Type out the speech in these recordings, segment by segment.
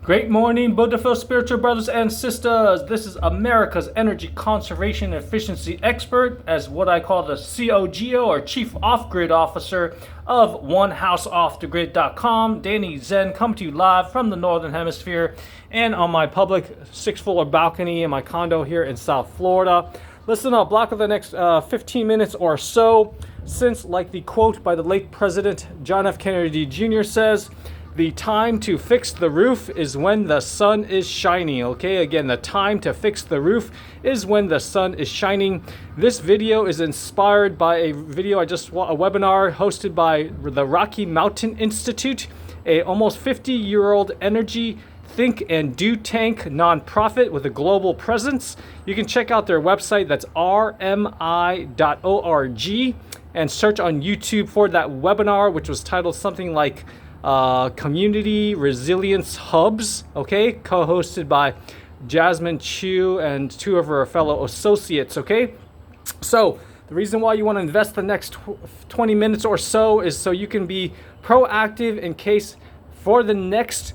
Great morning, Buddha spiritual brothers and sisters. This is America's energy conservation efficiency expert, as what I call the COGO, or Chief Off-Grid Officer of OneHouseOffTheGrid.com. Danny Tseng, come to you live from the Northern Hemisphere and on my public 6th-floor balcony in my condo here in South Florida. Listen up, block of the next 15 minutes or so, since, like the quote by the late President John F. Kennedy Jr. says, the time to fix the roof is when the sun is shining. Okay, again, the time to fix the roof is when the sun is shining. This video is inspired by a webinar hosted by the Rocky Mountain Institute, a almost 50-year-old energy think and do tank nonprofit with a global presence. You can check out their website, that's rmi.org, and search on YouTube for that webinar, which was titled something like Community Resilience Hubs, okay, co-hosted by Jasmine Chu and two of her fellow associates, okay? So the reason why you want to invest the next 20 minutes or so is so you can be proactive in case for the next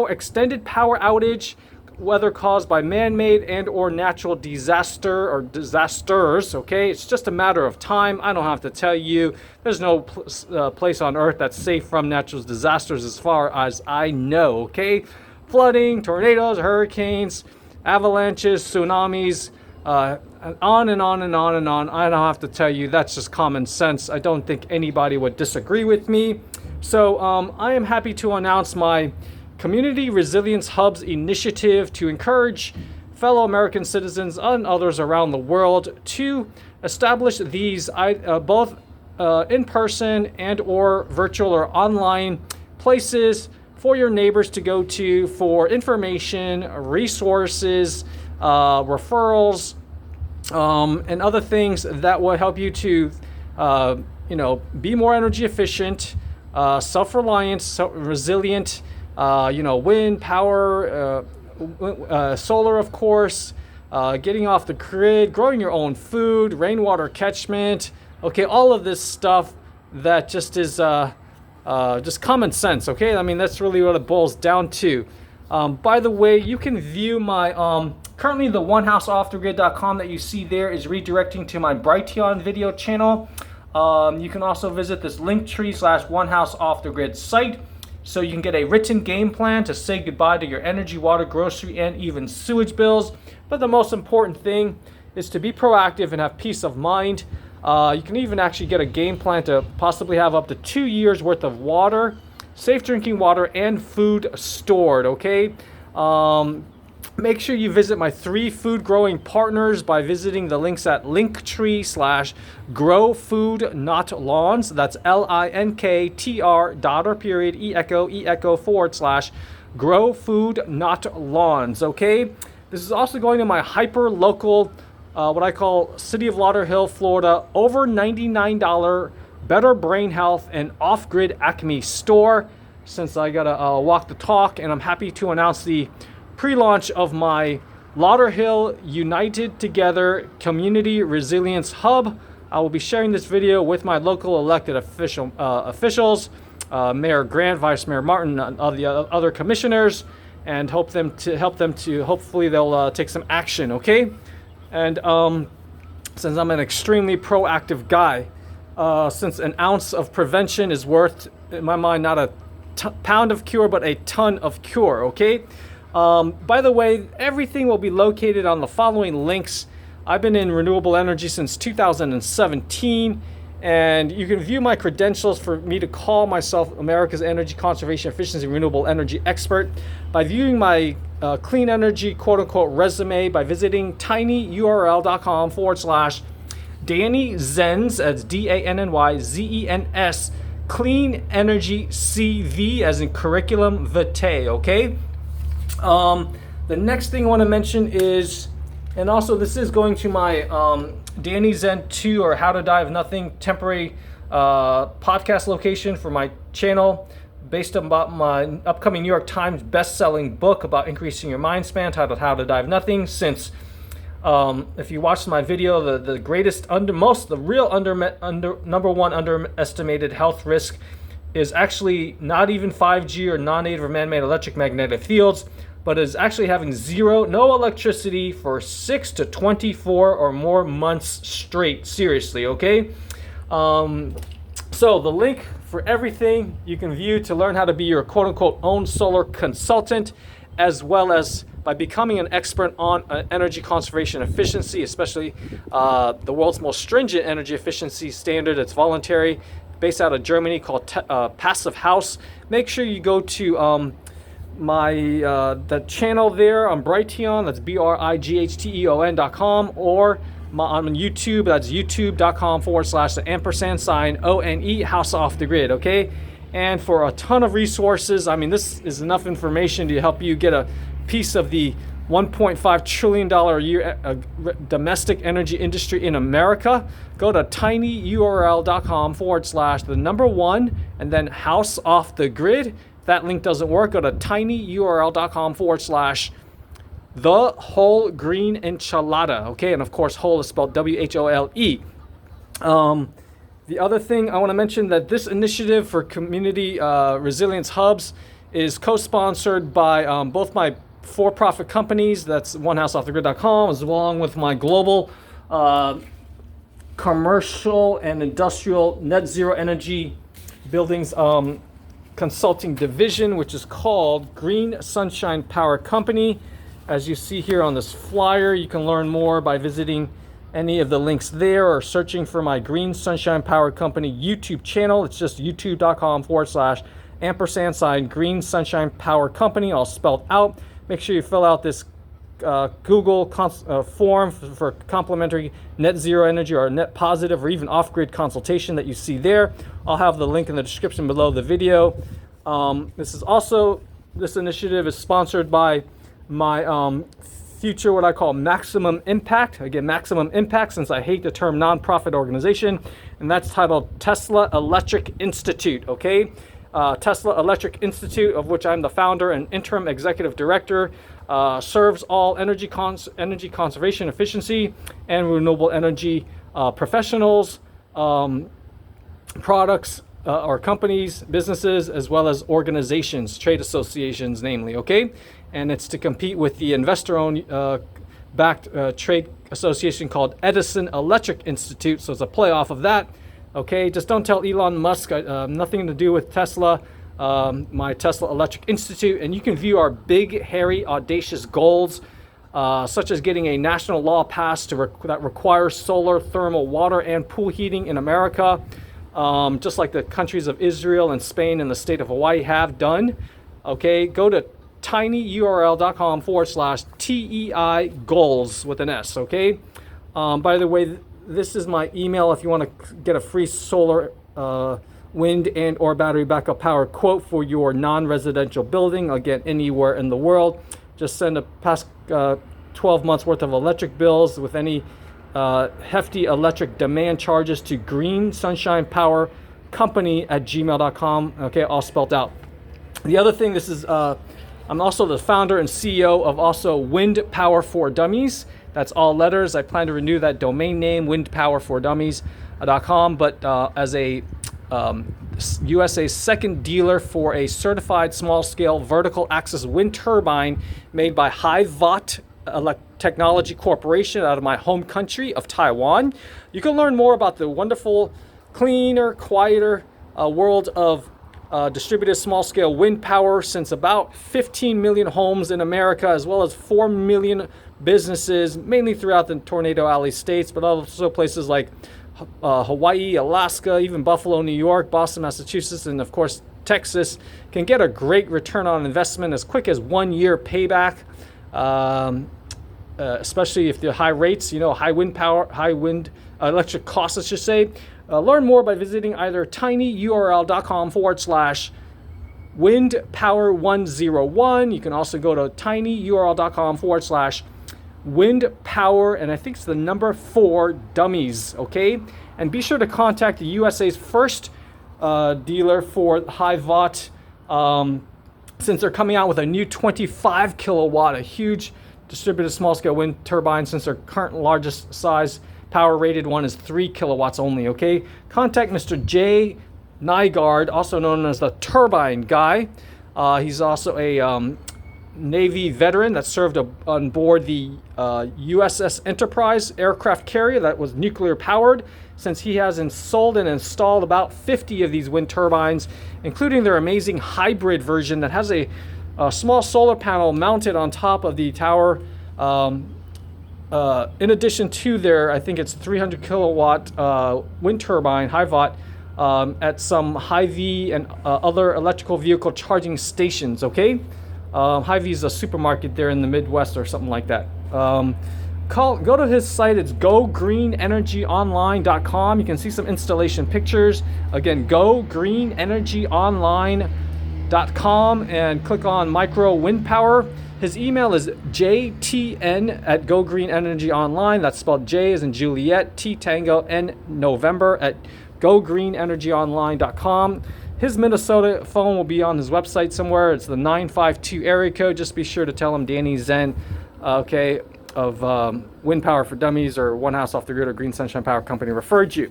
extended power outage, whether caused by man-made and or natural disaster or disasters, okay? It's just a matter of time. I don't have to tell you. There's no place on earth that's safe from natural disasters as far as I know, okay? Flooding, tornadoes, hurricanes, avalanches, tsunamis, on and on and on and on. I don't have to tell you. That's just common sense. I don't think anybody would disagree with me. So I am happy to announce my Community Resilience Hubs initiative to encourage fellow American citizens and others around the world to establish these both in person and or virtual or online places for your neighbors to go to for information, resources, referrals, and other things that will help you to be more energy efficient, self-reliant, resilient, wind, power, solar, of course, getting off the grid, growing your own food, rainwater catchment, okay, all of this stuff that just is just common sense, okay? I mean, that's really what it boils down to. By the way, you can view my, currently the OneHouseOffTheGrid.com that you see there is redirecting to my Brighteon video channel. You can also visit this Linktree/OneHouseOffTheGrid site, so you can get a written game plan to say goodbye to your energy, water, grocery, and even sewage bills. But the most important thing is to be proactive and have peace of mind. You can even actually get a game plan to possibly have up to 2 years worth of water, safe drinking water, and food stored, okay? Make sure you visit my 3 food growing partners by visiting the links at linktree/growfoodnotlawns. That's linktr.e/growfoodnotlawns, okay? This is also going to my hyper local, what I call City of Lauderhill, Florida, over $99 Better Brain Health and Off-Grid Acme store, since I gotta walk the talk, and I'm happy to announce the pre-launch of my Lauderhill United Together Community Resilience Hub. I will be sharing this video with my local elected officials, Mayor Grant, Vice Mayor Martin, and all the other commissioners, and help them to hopefully they'll take some action, okay? And since I'm an extremely proactive guy, since an ounce of prevention is worth, in my mind, not a pound of cure, but a ton of cure, okay? By the way, everything will be located on the following links. I've been in renewable energy since 2017, and you can view my credentials for me to call myself America's Energy Conservation Efficiency Renewable Energy Expert by viewing my clean energy quote-unquote resume by visiting tinyurl.com/Danny Zens, that's DANNYZENS, Clean Energy CV, as in curriculum vitae, okay? The next thing I want to mention is, and also this is going to my Danny Zen 2 or How to Die of Nothing temporary podcast location for my channel, based on my upcoming New York Times best-selling book about increasing your mind span, titled How to Die of Nothing. Since if you watched my video, the number one underestimated health risk is actually not even 5G or non-native or man-made electromagnetic fields, but is actually having no electricity for 6 to 24 or more months straight. Seriously, okay? So the link for everything you can view to learn how to be your quote-unquote own solar consultant, as well as by becoming an expert on energy conservation efficiency, especially the world's most stringent energy efficiency standard. It's voluntary, based out of Germany, called Passive House. Make sure you go to the channel there on Brighteon, that's BRIGHTEON.com, or on YouTube, that's youtube.com/the &ONE House Off the Grid, okay? And for a ton of resources, I mean, this is enough information to help you get a piece of the $1.5 trillion a year domestic energy industry in America. Go to tinyurl.com/1 and then House Off the Grid. If that link doesn't work, go to tinyurl.com/the whole green enchilada. Okay, and of course, whole is spelled WHOLE. The other thing I want to mention, that this initiative for community resilience hubs is co-sponsored by both my for-profit companies, that's onehouseoffthegrid.com, as along with my global commercial and industrial net zero energy buildings consulting division, which is called Green Sunshine Power Company. As you see here on this flyer, you can learn more by visiting any of the links there or searching for my Green Sunshine Power Company YouTube channel. It's just youtube.com/& Green Sunshine Power Company, all spelled out. Make sure you fill out this Google form for complimentary net zero energy or net positive or even off-grid consultation that you see there. I'll have the link in the description below the video. This initiative is sponsored by my future, what I call Maximum Impact. Again, Maximum Impact, since I hate the term nonprofit organization, and that's titled Tesla Electric Institute, okay? Tesla Electric Institute, of which I'm the founder and interim executive director, serves all energy conservation, efficiency, and renewable energy professionals, products, or companies, businesses, as well as organizations, trade associations, namely, okay? And it's to compete with the investor-owned backed trade association called Edison Electric Institute, so it's a playoff of that. Okay, just don't tell Elon Musk, nothing to do with Tesla, my Tesla Electric Institute. And you can view our big, hairy, audacious goals, such as getting a national law passed that requires solar, thermal, water, and pool heating in America, just like the countries of Israel and Spain and the state of Hawaii have done. Okay, go to tinyurl.com/TEI goals with an S, okay? By the way, this is my email if you want to get a free solar, wind, and or battery backup power quote for your non-residential building, again, anywhere in the world. Just send a past 12 months worth of electric bills with any hefty electric demand charges to Green Sunshine Power Company at gmail.com, okay, all spelled out. The other thing, this is, I'm also the founder and CEO of also Wind Power for Dummies. That's all letters. I plan to renew that domain name, windpowerfordummies.com, but as a USA's second dealer for a certified small-scale vertical axis wind turbine made by Hivot Technology Corporation out of my home country of Taiwan. You can learn more about the wonderful, cleaner, quieter world of distributed small-scale wind power, since about 15 million homes in America, as well as 4 million businesses, mainly throughout the Tornado Alley states, but also places like Hawaii, Alaska, even Buffalo, New York, Boston, Massachusetts, and of course Texas, can get a great return on investment as quick as 1 year payback, especially if the high rates, high wind electric costs, I should say. Learn more by visiting either tinyurl.com/windpower101. You can also go to tinyurl.com/windpower, and I think it's the number 4 dummies, okay? And be sure to contact the USA's first dealer for Hivot, since they're coming out with a new 25 kilowatt, a huge distributed small-scale wind turbine, since their current largest size power rated one is 3 kilowatts only, okay? Contact Mr. J Nygaard, also known as the Turbine Guy. He's also a Navy veteran that served on board the USS Enterprise aircraft carrier that was nuclear powered, since he has sold and installed about 50 of these wind turbines, including their amazing hybrid version that has a small solar panel mounted on top of the tower. In addition to their, I think it's 300 kilowatt wind turbine, high watt, at some Hy-Vee and other electrical vehicle charging stations, okay? Hy-Vee is a supermarket there in the Midwest or something like that. Go to his site. It's gogreenenergyonline.com. You can see some installation pictures. Again, gogreenenergyonline.com and click on micro wind power. His email is jtn@gogreenenergyonline. That's spelled J as in Juliet, T Tango, N November at gogreenenergyonline.com. His Minnesota phone will be on his website somewhere. It's the 952 area code. Just be sure to tell him Danny Tseng, of Wind Power for Dummies or One House Off the Grid or Green Sunshine Power Company referred you.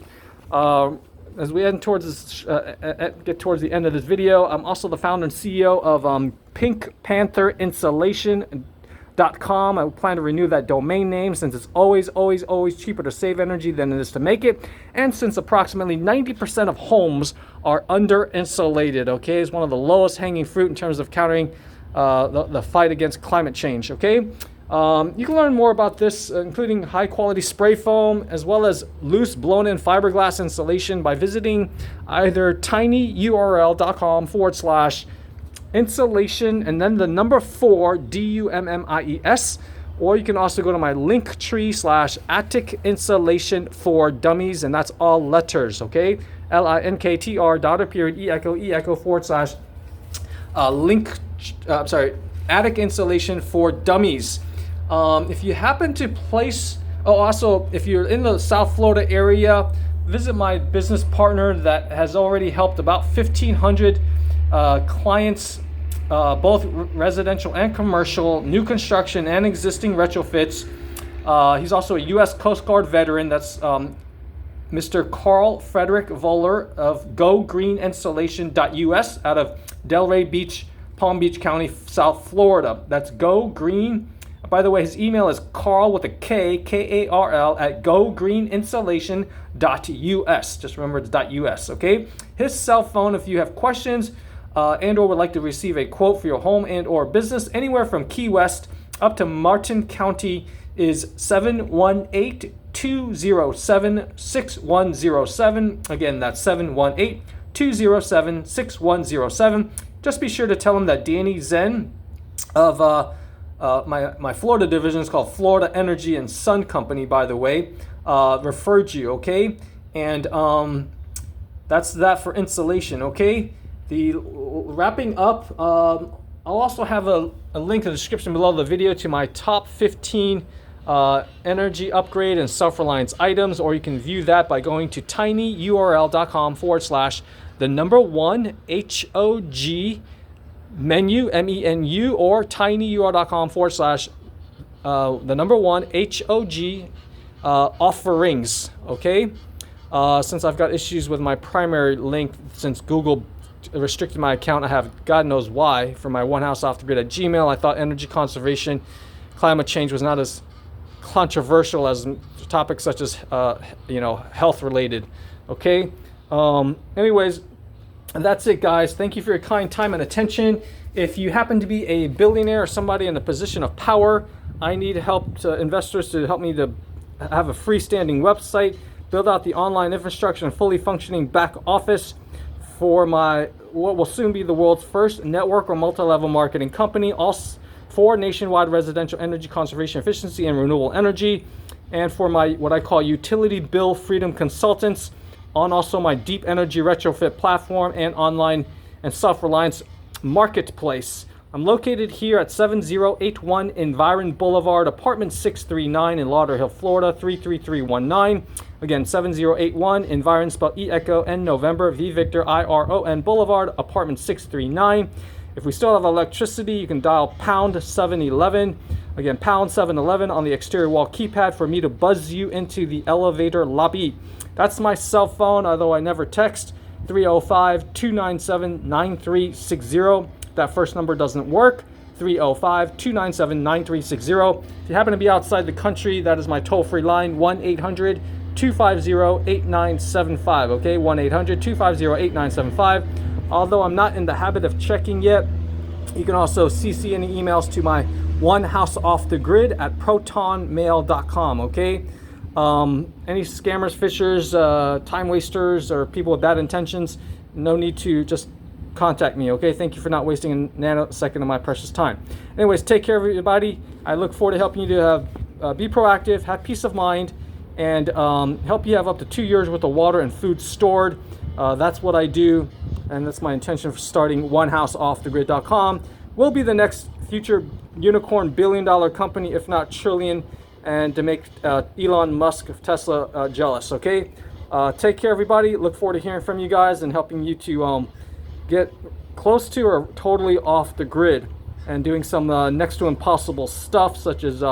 As we get towards the end of this video, I'm also the founder and CEO of Pink Panther Insulation.com. I plan to renew that domain name since it's always cheaper to save energy than it is to make it, and since approximately 90% of homes are under insulated. Okay, it's one of the lowest hanging fruit in terms of countering the fight against climate change. Okay. You can learn more about this, including high quality spray foam, as well as loose blown in fiberglass insulation, by visiting either tinyurl.com/insulation and then the number 4 DUMMIES, or you can also go to my link tree /Attic Insulation for Dummies, and that's all letters, okay? LINKTR Attic Insulation for Dummies. If you happen to place, also, if you're in the South Florida area, visit my business partner that has already helped about 1,500 clients, both residential and commercial, new construction and existing retrofits. He's also a U.S. Coast Guard veteran. That's Mr. Carl Frederick Voller of GoGreenInsulation.us out of Delray Beach, Palm Beach County, South Florida. That's Go Green. By the way, his email is Carl with a K, K-A-R-L, at gogreeninsulation.us. Just remember it's .us, okay? His cell phone, if you have questions and or would like to receive a quote for your home and or business anywhere from Key West up to Martin County, is 718-207-6107. Again, that's 718-207-6107. Just be sure to tell him that Danny Tseng of my Florida division is called Florida Energy and Sun Company, by the way, referred you, okay? And that's that for insulation, okay? Wrapping up, I'll also have a link in the description below the video to my top 15 energy upgrade and self-reliance items, or you can view that by going to tinyurl.com/1 HOG menu, MENU, or tinyurl.com/1 HOG offerings, okay? Since I've got issues with my primary link, since Google restricted my account, I have God knows why, for my One House Off the Grid at Gmail. I thought energy conservation, climate change was not as controversial as topics such as health related, okay? Anyways, and that's it, guys. Thank you for your kind time and attention. If you happen to be a billionaire or somebody in a position of power, I need help to investors to help me to have a freestanding website, build out the online infrastructure and fully functioning back office for my what will soon be the world's first network or multi-level marketing company, all for nationwide residential energy conservation, efficiency, and renewable energy, and for my what I call utility bill freedom consultants, on also my deep energy retrofit platform and online and self-reliance marketplace. I'm located here at 7081 Environ Boulevard, apartment 639 in Lauderhill, Florida, 33319. Again, 7081 Environ, spelled E-Echo, N November, V Victor, I-R-O-N Boulevard, apartment 639. If we still have electricity, you can dial pound 711. Again, pound 711 on the exterior wall keypad for me to buzz you into the elevator lobby. That's my cell phone, although I never text. 305-297-9360. That first number doesn't work. 305-297-9360. If you happen to be outside the country, that is my toll-free line, 1-800-250-8975, okay? 1-800-250-8975. Although I'm not in the habit of checking yet, you can also CC any emails to my One House Off the Grid at protonmail.com, okay? Any scammers, fishers, time wasters, or people with bad intentions, no need to just contact me, okay? Thank you for not wasting a nanosecond of my precious time. Anyways, take care of everybody. I look forward to helping you to have, be proactive, have peace of mind, and help you have up to 2 years worth of water and food stored. That's what I do, and that's my intention for starting onehouseoffthegrid.com. We'll be the next future unicorn billion-dollar company, if not trillion, and to make Elon Musk of Tesla jealous, okay? Take care, everybody. Look forward to hearing from you guys and helping you to get close to or totally off the grid and doing some next to impossible stuff, such as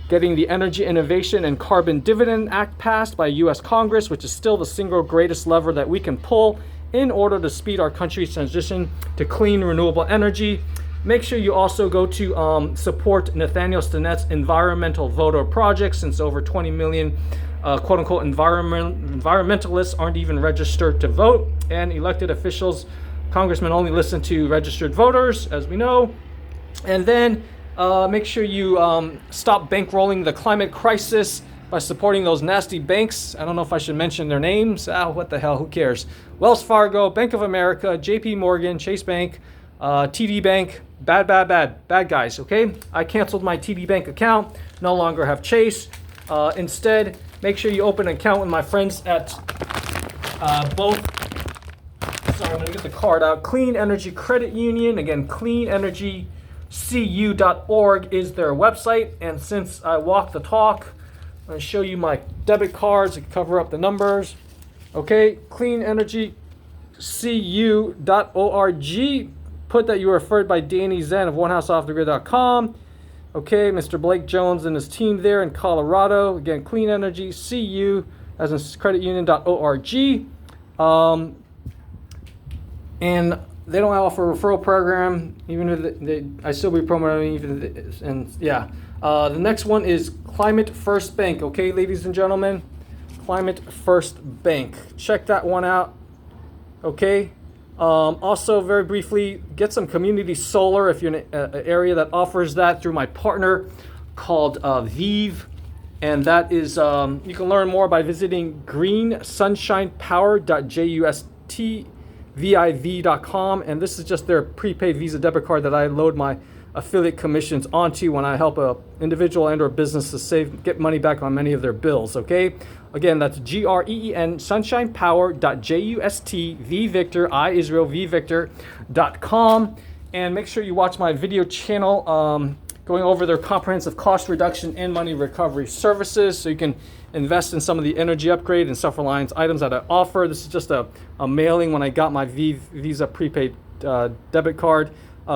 getting the Energy Innovation and Carbon Dividend Act passed by U.S. Congress, which is still the single greatest lever that we can pull in order to speed our country's transition to clean, renewable energy. Make sure you also go to support Nathaniel Stinnett's environmental voter project, since over 20 million quote-unquote environmentalists aren't even registered to vote, and elected officials, congressmen, only listen to registered voters, as we know. And then make sure you stop bankrolling the climate crisis by supporting those nasty banks. I don't know if I should mention their names. What the hell, who cares? Wells Fargo, Bank of America, JP Morgan, Chase Bank, TD Bank, bad guys, okay? I canceled my TD Bank account, no longer have Chase. Instead, make sure you open an account with my friends at both, sorry, I'm gonna get the card out, Clean Energy Credit Union. Again, cleanenergycu.org is their website. And since I walk the talk, I'm gonna show you my debit cards to cover up the numbers. Okay, cleanenergycu.org. Put that you were referred by Danny Zen of onehouseoffthegrid.com. Okay, Mr. Blake Jones and his team there in Colorado. Again, Clean Energy CU as in creditunion.org. And they don't offer a referral program, even if I still be promoting even, and yeah. The next one is Climate First Bank. Okay, ladies and gentlemen, Climate First Bank. Check that one out. Okay. Also, very briefly, get some community solar if you're in an area that offers that through my partner called Vive. And that is, you can learn more by visiting greensunshinepower.justviv.com. And this is just their prepaid Visa debit card that I load my affiliate commissions onto when I help a individual and or business to get money back on many of their bills, okay? Again, that's GREEN sunshinepower.JUST.VIctor.com. And make sure you watch my video channel going over their comprehensive cost reduction and money recovery services, so you can invest in some of the energy upgrade and self-reliance items that I offer. This is just a mailing when I got my Visa prepaid debit card.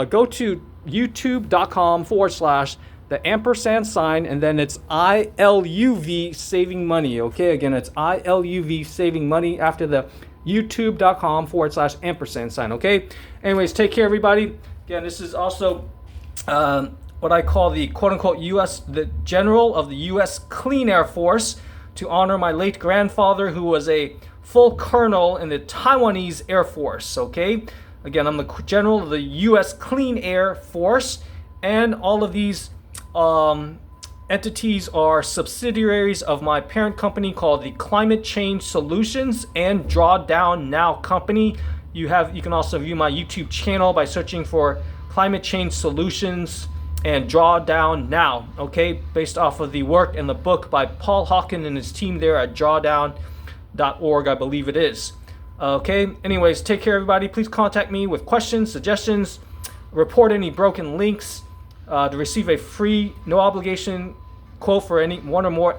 Go to youtube.com/the ampersand sign, and then it's ILUV saving money. Okay, again, it's ILUV saving money after the youtube.com/ampersand sign. Okay, anyways, take care, everybody. Again, this is also what I call the quote-unquote the general of the U.S. Clean Air Force, to honor my late grandfather, who was a full colonel in the Taiwanese Air Force. Okay, again, I'm the general of the U.S. Clean Air Force, and all of these entities are subsidiaries of my parent company called the Climate Change Solutions and Drawdown Now company. You can also view my YouTube channel by searching for Climate Change Solutions and Drawdown Now, okay, based off of the work and the book by Paul Hawken and his team there at drawdown.org, I believe it is. Okay, anyways, take care, everybody. Please contact me with questions, suggestions, report any broken links, to receive a free, no obligation quote for any one or more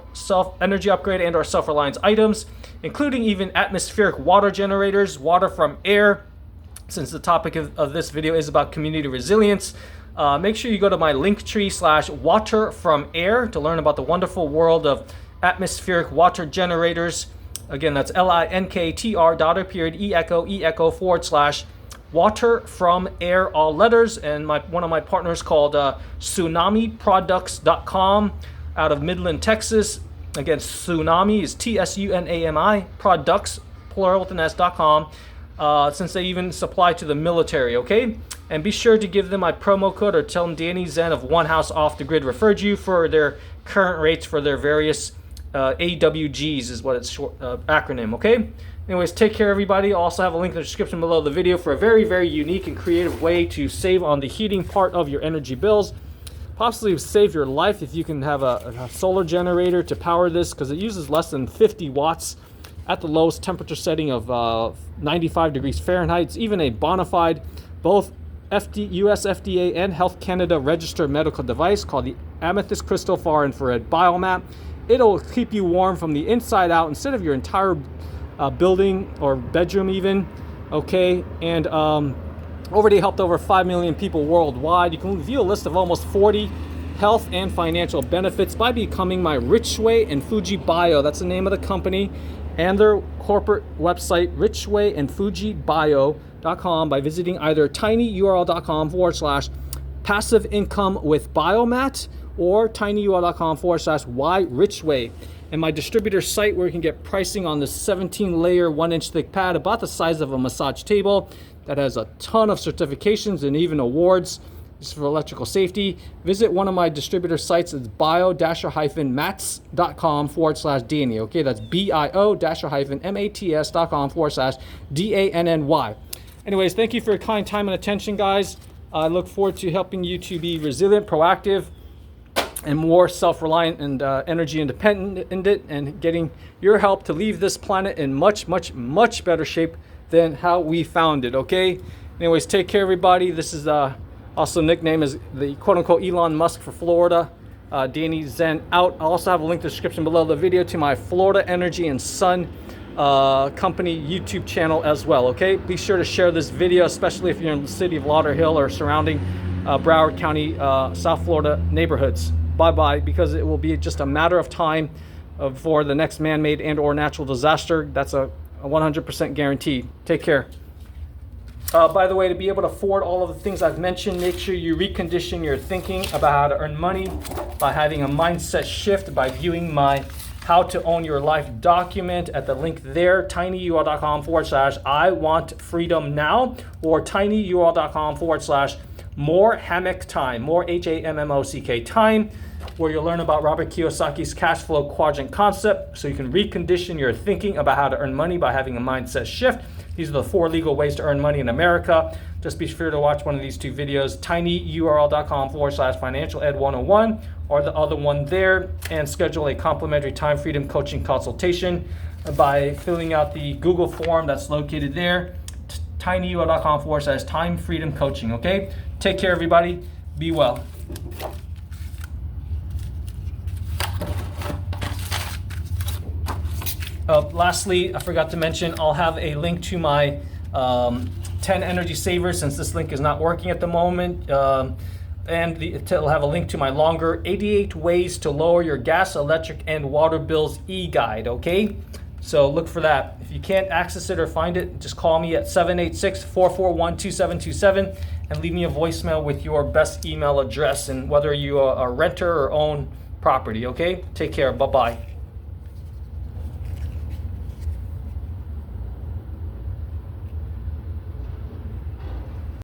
energy upgrade and or self-reliance items, including even atmospheric water generators, water from air, since the topic of this video is about community resilience. Make sure you go to my Linktree/water from air to learn about the wonderful world of atmospheric water generators Again, that's linktr.e water from air, all letters. And one of my partners called tsunamiproducts.com out of Midland, Texas. Again, Tsunami is TSUNAMI, products, plural with an S.com, since they even supply to the military, okay? And be sure to give them my promo code or tell them Danny Zen of One House Off the Grid referred you for their current rates for their various AWGs is what it's short acronym, okay? Anyways, take care, everybody. I'll also have a link in the description below the video for a very, very unique and creative way to save on the heating part of your energy bills. Possibly save your life if you can have a solar generator to power this, because it uses less than 50 watts at the lowest temperature setting of 95 degrees Fahrenheit. It's even a bona fide, both US FDA and Health Canada registered medical device called the Amethyst Crystal Far Infrared Biomat. It'll keep you warm from the inside out instead of your entire building or bedroom even, okay? And already helped over 5 million people worldwide. You can view a list of almost 40 health and financial benefits by becoming my Richway and Fuji Bio. That's the name of the company and their corporate website, richwayandfujibio.com, by visiting either tinyurl.com/passive income with biomat or tinyurl.com/why-richway. And my distributor site where you can get pricing on this 17-layer 1-inch thick pad about the size of a massage table that has a ton of certifications and even awards just for electrical safety. Visit one of my distributor sites. It's bio-mats.com/Danny. Okay, that's bio-mats.com/DANNY. Anyways, thank you for your kind time and attention, guys. I look forward to helping you to be resilient, proactive, and more self-reliant and energy independent, and getting your help to leave this planet in much, much, much better shape than how we found it, okay? Anyways, take care, everybody. This is also nicknamed as the quote-unquote Elon Musk for Florida. Danny Zen out. I'll also have a link in the description below the video to my Florida Energy and Sun company YouTube channel as well, okay? Be sure to share this video, especially if you're in the city of Lauderhill or surrounding Broward County, South Florida neighborhoods. Bye-bye, because it will be just a matter of time for the next man-made and or natural disaster. That's a 100% guaranteed. Take care. By the way, to be able to afford all of the things I've mentioned, make sure you recondition your thinking about how to earn money by having a mindset shift by viewing my How to Own Your Life document at the link there, tinyurl.com/I want freedom now, or tinyurl.com/more hammock time, more HAMMOCK time, where you'll learn about Robert Kiyosaki's cash flow quadrant concept so you can recondition your thinking about how to earn money by having a mindset shift. These are the 4 legal ways to earn money in America. Just be sure to watch one of these 2 videos, tinyurl.com/financial ed 101, or the other one there, and schedule a complimentary time freedom coaching consultation by filling out the Google form that's located there, tinyurl.com/time freedom coaching, okay? Take care, everybody. Be well. Lastly, I forgot to mention, I'll have a link to my 10 energy savers, since this link is not working at the moment. It'll have a link to my longer 88 ways to lower your gas, electric, and water bills e-guide, okay? So look for that. If you can't access it or find it, just call me at 786-441-2727 and leave me a voicemail with your best email address and whether you are a renter or own property, okay? Take care. Bye-bye.